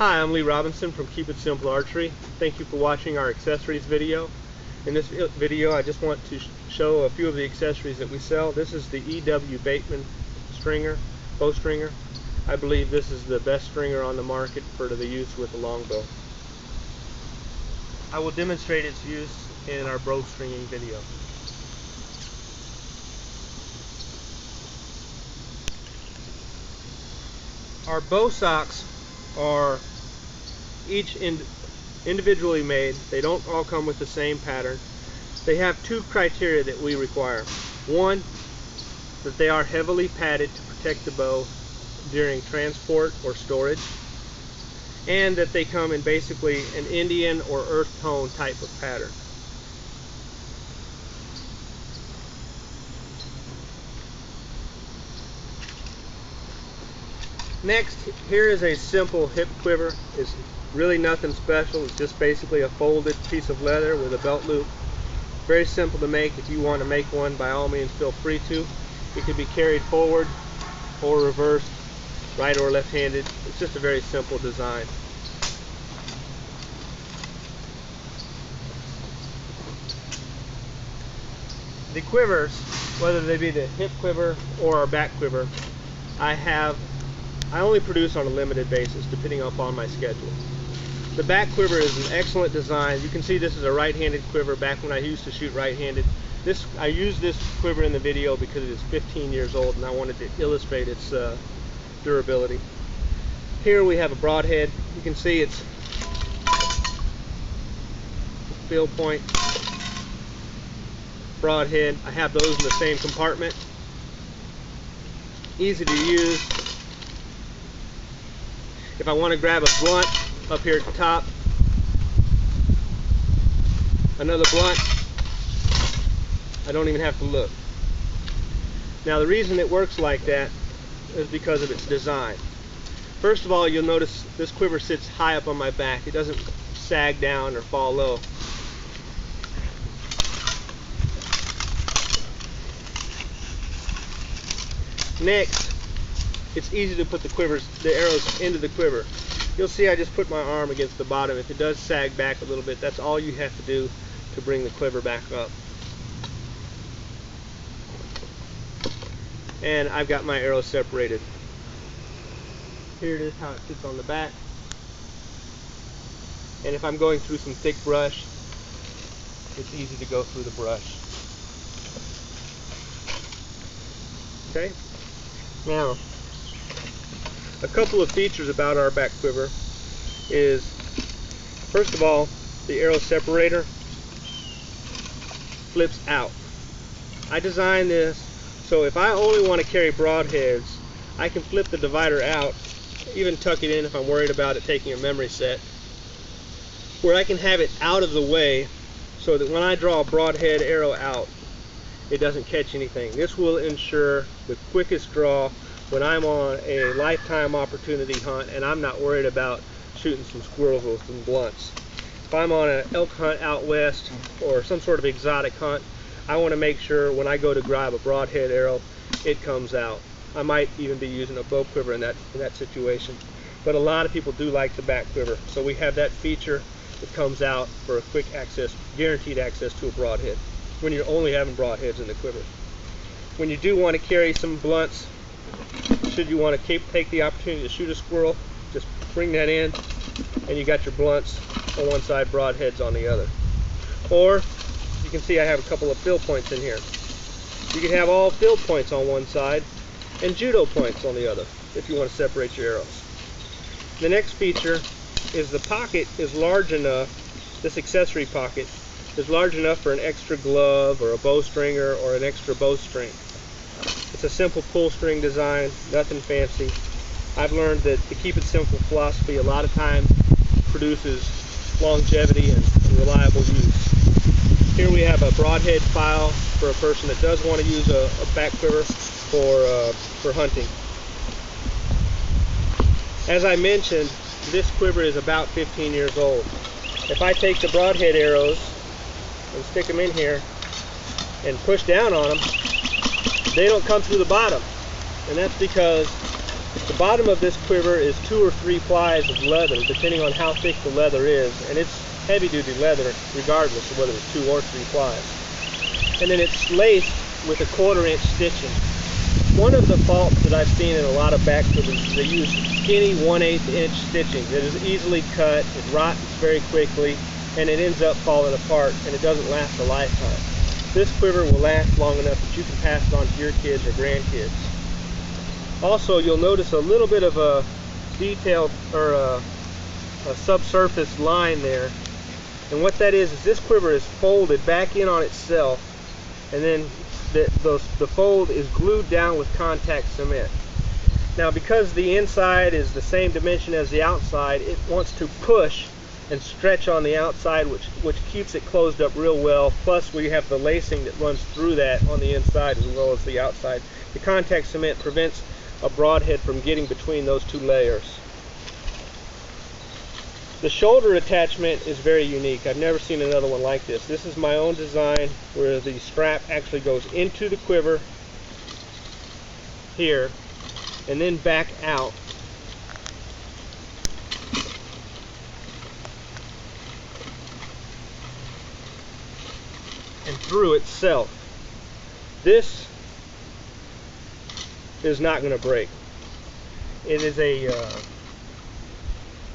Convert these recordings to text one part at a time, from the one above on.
Hi, I'm Lee Robinson from Keep It Simple Archery. Thank you for watching our accessories video. In this video I just want to show a few of the accessories that we sell. This is the E.W. Bateman stringer, bow stringer. I believe this is the best stringer on the market for the use with a longbow. I will demonstrate its use in our bow stringing video. Our bow socks are each individually made. They don't all come with the same pattern. They have two criteria that we require. One, that they are heavily padded to protect the bow during transport or storage, and that they come in basically an Indian or earth tone type of pattern. Next, here is a simple hip quiver. It's really nothing special. It's just basically a folded piece of leather with a belt loop. Very simple to make. If you want to make one, by all means feel free to. It can be carried forward or reversed, right or left-handed. It's just a very simple design. The quivers, whether they be the hip quiver or our back quiver, I only produce on a limited basis depending upon my schedule. The back quiver is an excellent design. You can see this is a right-handed quiver. Back when I used to shoot right-handed, I used this quiver in the video because it is 15 years old and I wanted to illustrate its durability. Here we have a broadhead. You can see it's field point, broadhead. I have those in the same compartment. Easy to use. If I want to grab a blunt up here at the top, another blunt, I don't even have to look. Now the reason it works like that is because of its design. First of all, you'll notice this quiver sits high up on my back. It doesn't sag down or fall low. Next, it's easy to put the arrows into the quiver. You'll see I just put my arm against the bottom. If it does sag back a little bit, that's all you have to do to bring the quiver back up. And I've got my arrows separated. Here it is how it sits on the back. And if I'm going through some thick brush, it's easy to go through the brush. Okay? Now, a couple of features about our back quiver is, first of all, the arrow separator flips out. I designed this so if I only want to carry broadheads, I can flip the divider out, even tuck it in if I'm worried about it taking a memory set, where I can have it out of the way so that when I draw a broadhead arrow out, it doesn't catch anything. This will ensure the quickest draw when I'm on a lifetime opportunity hunt and I'm not worried about shooting some squirrels with some blunts. If I'm on an elk hunt out west or some sort of exotic hunt, I want to make sure when I go to grab a broadhead arrow, it comes out. I might even be using a bow quiver in that situation. But a lot of people do like the back quiver, so we have that feature that comes out for a quick access, guaranteed access to a broadhead when you're only having broadheads in the quiver. When you do want to carry some blunts, should you want to take the opportunity to shoot a squirrel, just bring that in and you got your blunts on one side, broadheads on the other. Or you can see I have a couple of field points in here. You can have all field points on one side and judo points on the other if you want to separate your arrows. The next feature is the pocket is large enough, this accessory pocket is large enough for an extra glove or a bowstringer or an extra bowstring. It's a simple pull string design, nothing fancy. I've learned that the Keep It Simple philosophy a lot of times produces longevity and reliable use. Here we have a broadhead file for a person that does want to use a back quiver for hunting. As I mentioned, this quiver is about 15 years old. If I take the broadhead arrows and stick them in here and push down on them, they don't come through the bottom. And that's because The bottom of this quiver is 2 or 3 plies of leather, depending on how thick the leather is, and it's heavy-duty leather regardless of whether it's 2 or 3 plies. And then it's laced with a 1/4-inch stitching. One of the faults that I've seen in a lot of back quivers is they use skinny 1/8-inch stitching that is easily cut, it rots very quickly, and it ends up falling apart, and it doesn't last a lifetime. This quiver will last long enough that you can pass it on to your kids or grandkids. Also, you'll notice a little bit of a detailed or a subsurface line there, and what that is this quiver is folded back in on itself, and then the fold is glued down with contact cement. Now, because the inside is the same dimension as the outside, it wants to push and stretch on the outside, which keeps it closed up real well. Plus, we have the lacing that runs through that on the inside as well as the outside. The contact cement prevents a broadhead from getting between those 2 layers. The shoulder attachment is very unique. I've never seen another one like this. This is my own design, where the strap actually goes into the quiver here and then back out. And through itself. This is not going to break. It is a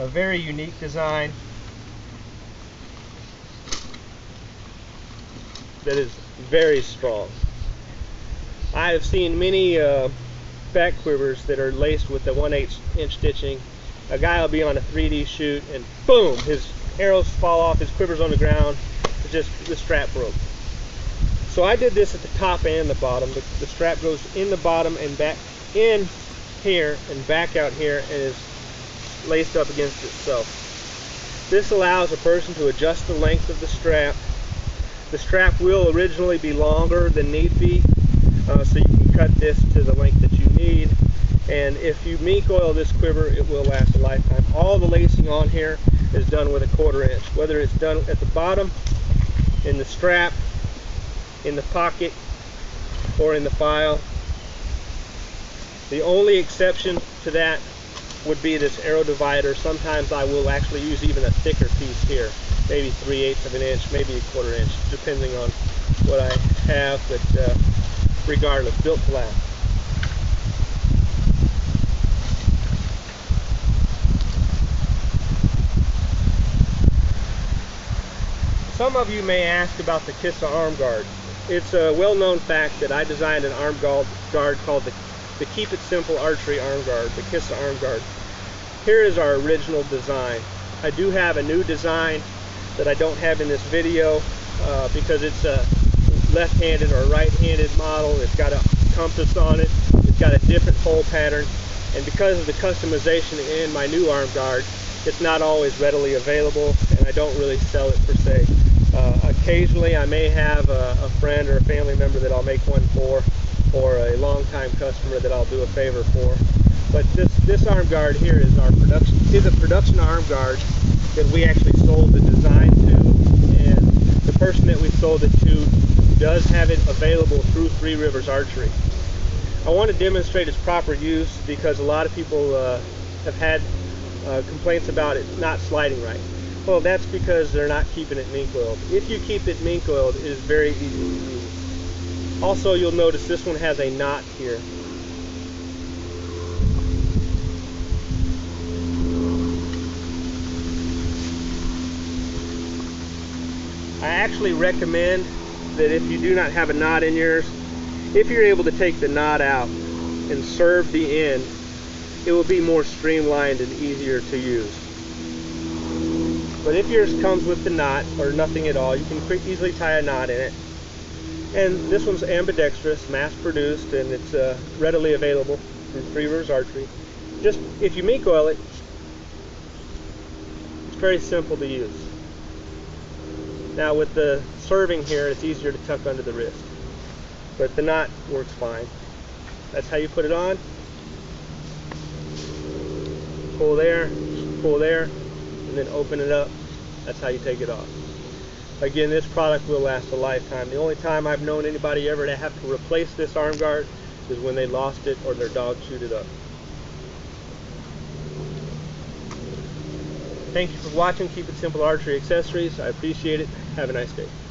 very unique design that is very strong. I have seen many back quivers that are laced with the 1/8-inch stitching. A guy will be on a 3D shoot and boom, his arrows fall off, his quiver's on the ground, it's just the strap broke. So I did this at the top and the bottom. The strap goes in the bottom and back in here and back out here, and is laced up against itself. This allows a person to adjust the length of the strap. The strap will originally be longer than need be, so you can cut this to the length that you need. And if you mink oil this quiver, it will last a lifetime. All the lacing on here is done with a 1/4 inch, whether it's done at the bottom, in the strap, in the pocket, or in the file. The only exception to that would be this arrow divider. Sometimes I will actually use even a thicker piece here, maybe 3/8 of an inch, maybe a 1/4 inch, depending on what I have, but regardless, built to last. Some of you may ask about the KISA arm guard. It's a well-known fact that I designed an arm guard called the Keep It Simple Archery Arm Guard, the KISA arm guard. Here is our original design. I do have a new design that I don't have in this video because it's a left-handed or right-handed model. It's got a compass on it. It's got a different hole pattern, and because of the customization in my new arm guard, it's not always readily available, and I don't really sell it per se. Occasionally I may have a friend or a family member that I'll make one for, or a long-time customer that I'll do a favor for. But this arm guard here is a production arm guard that we actually sold the design to, and the person that we sold it to does have it available through Three Rivers Archery. I want to demonstrate its proper use because a lot of people have had complaints about it not sliding right. Well, that's because they're not keeping it mink oiled. If you keep it mink oiled, it is very easy to use. Also, you'll notice this one has a knot here. I actually recommend that if you do not have a knot in yours, if you're able to take the knot out and serve the end, it will be more streamlined and easier to use. But if yours comes with the knot or nothing at all, you can easily tie a knot in it. And this one's ambidextrous, mass-produced, and it's readily available from Three Rivers Archery. Just if you mink oil it, it's very simple to use. Now with the serving here, it's easier to tuck under the wrist, but the knot works fine. That's how you put it on. Pull there, and then open it up. That's how you take it off. Again, this product will last a lifetime. The only time I've known anybody ever to have to replace this arm guard is when they lost it or their dog chewed it up. Thank you for watching Keep It Simple Archery Accessories. I appreciate it. Have a nice day.